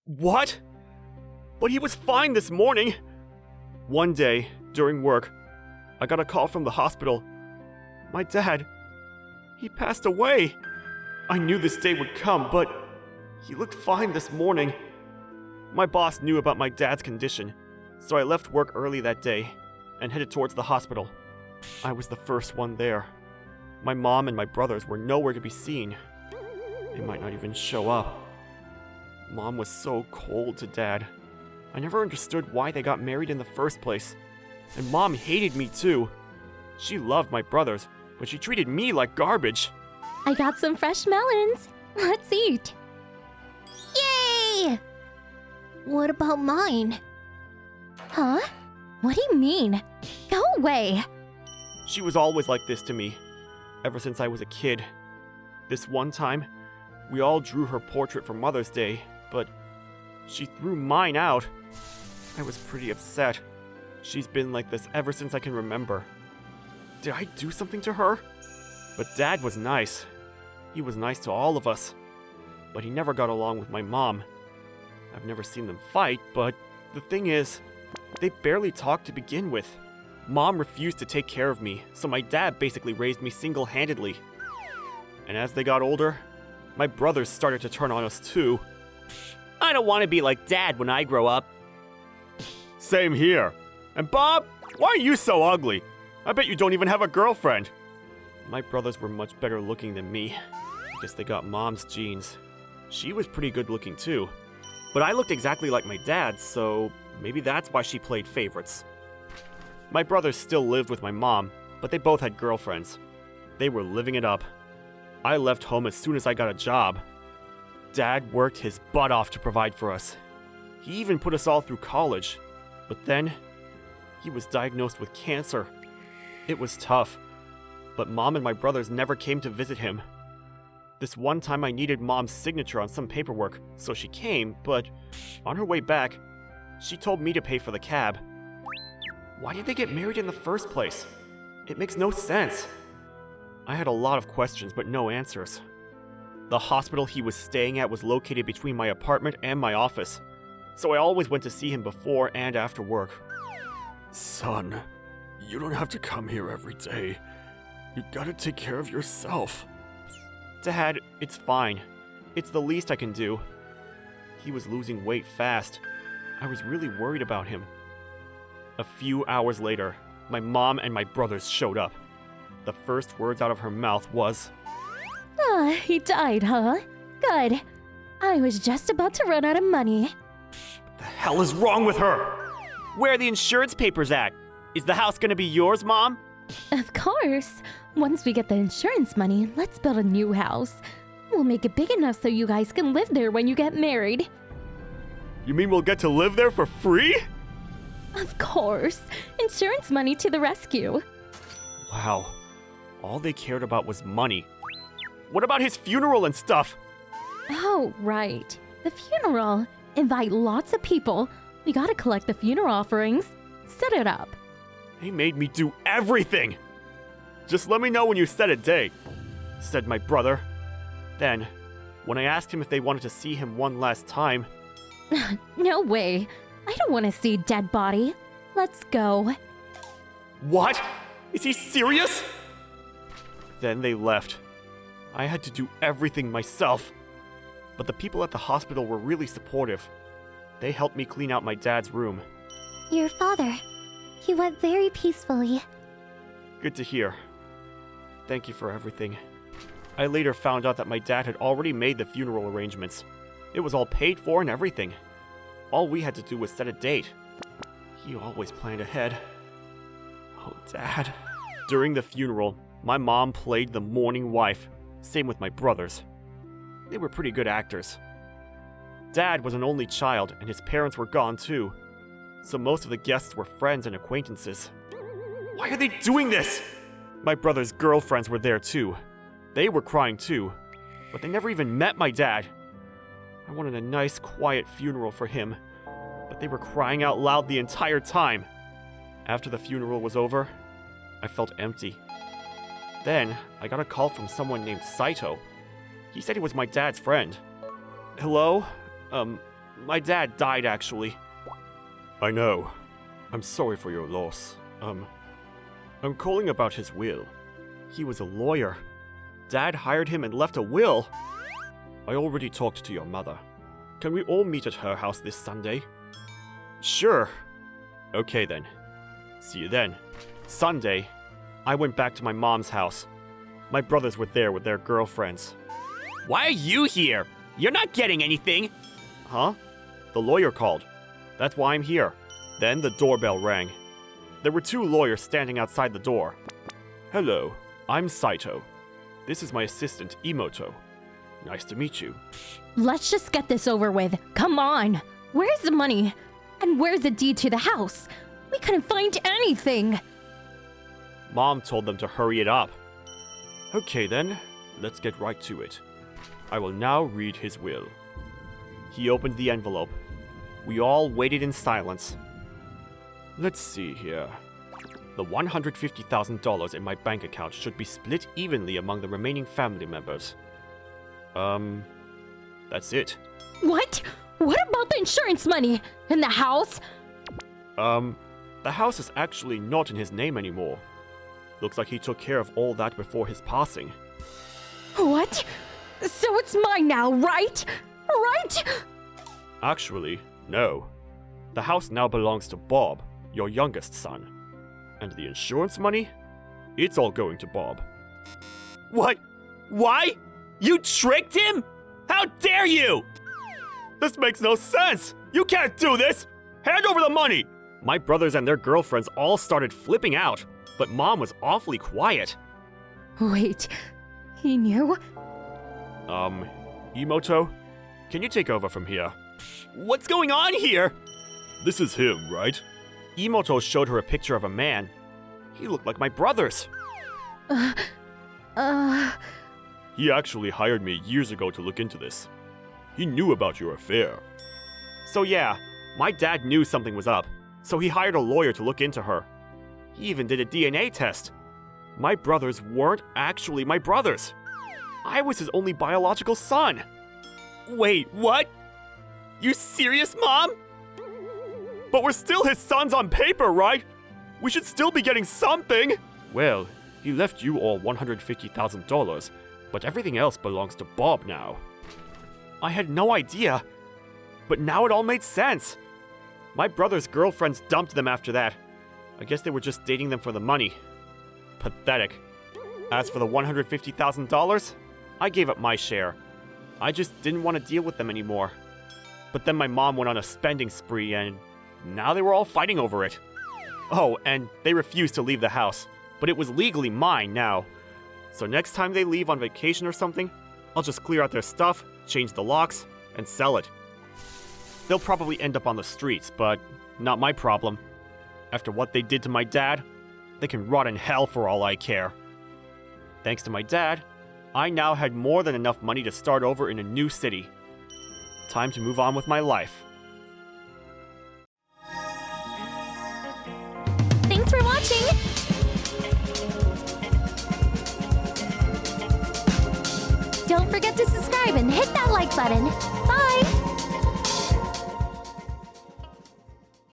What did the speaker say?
What? But he was fine this morning! One day, during work, I got a call from the hospital. My dad, he passed away. I knew this day would come, but he looked fine this morning. My boss knew about my dad's condition, so I left work early that day and headed towards the hospital. I was the first one there. My mom and my brothers were nowhere to be seen. They might not even show up. Mom was so cold to Dad. I never understood why they got married in the first place. And Mom hated me too. She loved my brothers, but she treated me like garbage. I got some fresh melons. Let's eat. Yay! What about mine? Huh? What do you mean? Go away! She was always like this to me, ever since I was a kid. This one time, we all drew her portrait for Mother's Day, but she threw mine out. I was pretty upset. She's been like this ever since I can remember. Did I do something to her? But Dad was nice. He was nice to all of us. But he never got along with my mom. I've never seen them fight, but the thing is, they barely talked to begin with. Mom refused to take care of me, so my dad basically raised me single-handedly. And as they got older, my brothers started to turn on us too. I don't want to be like Dad when I grow up. Same here. And Bob, why are you so ugly? I bet you don't even have a girlfriend. My brothers were much better looking than me. I guess they got Mom's genes. She was pretty good looking too. But I looked exactly like my dad, so maybe that's why she played favorites. My brothers still lived with my mom, but they both had girlfriends. They were living it up. I left home as soon as I got a job. Dad worked his butt off to provide for us. He even put us all through college. But then, he was diagnosed with cancer. It was tough, but Mom and my brothers never came to visit him. This one time I needed Mom's signature on some paperwork, so she came, but on her way back, she told me to pay for the cab. Why did they get married in the first place? It makes no sense. I had a lot of questions, but no answers. The hospital he was staying at was located between my apartment and my office, so I always went to see him before and after work. Son, you don't have to come here every day. You gotta take care of yourself. Dad, it's fine. It's the least I can do. He was losing weight fast. I was really worried about him. A few hours later, my mom and my brothers showed up. The first words out of her mouth was, Ah, he died, huh? Good. I was just about to run out of money. "What the hell is wrong with her? Where are the insurance papers at? Is the house gonna be yours, Mom?" Of course. Once we get the insurance money, let's build a new house. We'll make it big enough so you guys can live there when you get married. You mean we'll get to live there for free? Of course. Insurance money to the rescue. Wow. All they cared about was money. What about his funeral and stuff? Oh, right. The funeral. Invite lots of people. We gotta collect the funeral offerings. Set it up. They made me do everything! Just let me know when you set a date, said my brother. Then, when I asked him if they wanted to see him one last time... No way. I don't want to see a dead body. Let's go. What? Is he serious? Then they left. I had to do everything myself. But the people at the hospital were really supportive. They helped me clean out my dad's room. Your father. He went very peacefully. Good to hear. Thank you for everything. I later found out that my dad had already made the funeral arrangements. It was all paid for and everything. All we had to do was set a date. He always planned ahead. Oh, Dad. During the funeral, my mom played the mourning wife. Same with my brothers. They were pretty good actors. Dad was an only child, and his parents were gone too. So most of the guests were friends and acquaintances. Why are they doing this? My brother's girlfriends were there too. They were crying too, but they never even met my dad. I wanted a nice, quiet funeral for him, but they were crying out loud the entire time. After the funeral was over, I felt empty. Then, I got a call from someone named Saito. He said he was my dad's friend. Hello? My dad died, actually. I know. I'm sorry for your loss. I'm calling about his will. He was a lawyer. Dad hired him and left a will. I already talked to your mother. Can we all meet at her house this Sunday? Sure. Okay then. See you then. Sunday, I went back to my mom's house. My brothers were there with their girlfriends. Why are you here? You're not getting anything. Huh? The lawyer called. That's why I'm here. Then the doorbell rang. There were two lawyers standing outside the door. Hello, I'm Saito. This is my assistant, Emoto. Nice to meet you. Let's just get this over with. Come on. Where's the money? And where's the deed to the house? We couldn't find anything. Mom told them to hurry it up. Okay then, let's get right to it. I will now read his will. He opened the envelope. We all waited in silence. Let's see here. The $150,000 in my bank account should be split evenly among the remaining family members. That's it. What? What about the insurance money? And the house? The house is actually not in his name anymore. Looks like he took care of all that before his passing. What? So it's mine now, right? Right? Actually, no. The house now belongs to Bob, your youngest son. And the insurance money? It's all going to Bob. What? Why? You tricked him? How dare you? This makes no sense! You can't do this! Hand over the money! My brothers and their girlfriends all started flipping out, but Mom was awfully quiet. Wait, he knew? Emoto, can you take over from here? What's going on here? This is him, right? Emoto showed her a picture of a man. He looked like my brothers. He actually hired me years ago to look into this. He knew about your affair. So yeah, my dad knew something was up, so he hired a lawyer to look into her. He even did a DNA test. My brothers weren't actually my brothers. I was his only biological son. Wait, what? You serious, Mom? But we're still his sons on paper, right? We should still be getting something. Well, he left you all $150,000, but everything else belongs to Bob now. I had no idea, but now it all made sense. My brother's girlfriends dumped them after that. I guess they were just dating them for the money. Pathetic. As for the $150,000, I gave up my share. I just didn't want to deal with them anymore. But then my mom went on a spending spree and now they were all fighting over it. Oh, and they refused to leave the house, but it was legally mine now. So next time they leave on vacation or something, I'll just clear out their stuff, change the locks, and sell it. They'll probably end up on the streets, but not my problem. After what they did to my dad, they can rot in hell for all I care. Thanks to my dad, I now had more than enough money to start over in a new city. Time to move on with my life. Thanks for watching! Don't forget to subscribe and hit that like button. Bye!